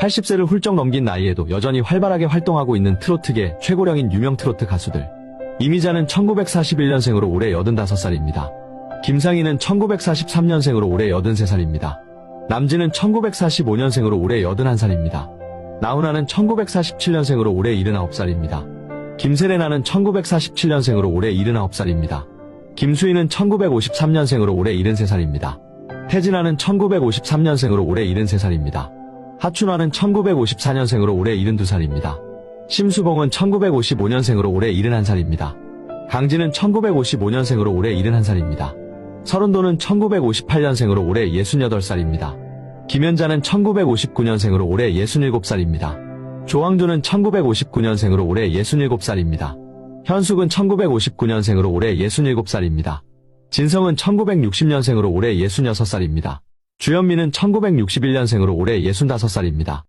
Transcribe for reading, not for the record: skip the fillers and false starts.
80세를 훌쩍 넘긴 나이에도 여전히 활발하게 활동하고 있는 트로트계 최고령인 유명 트로트 가수들. 이미자는 1941년생으로 올해 85살입니다. 김상희는 1943년생으로 올해 83살입니다. 남진은 1945년생으로 올해 81살입니다. 나훈아는 1947년생으로 올해 79살입니다. 김세레나는 1947년생으로 올해 79살입니다. 김수희는 1953년생으로 올해 73살입니다. 태진아는 1953년생으로 올해 73살입니다. 하춘화는 1954년생으로 올해 72살입니다. 심수봉은 1955년생으로 올해 71살입니다. 강진은 1955년생으로 올해 71살입니다. 서른도는 1958년생으로 올해 68살입니다. 김연자는 1959년생으로 올해 67살입니다. 조항조는 1959년생으로 올해 67살입니다. 현숙은 1959년생으로 올해 67살입니다. 진성은 1960년생으로 올해 66살입니다. 주현미는 1961년생으로 올해 65살입니다.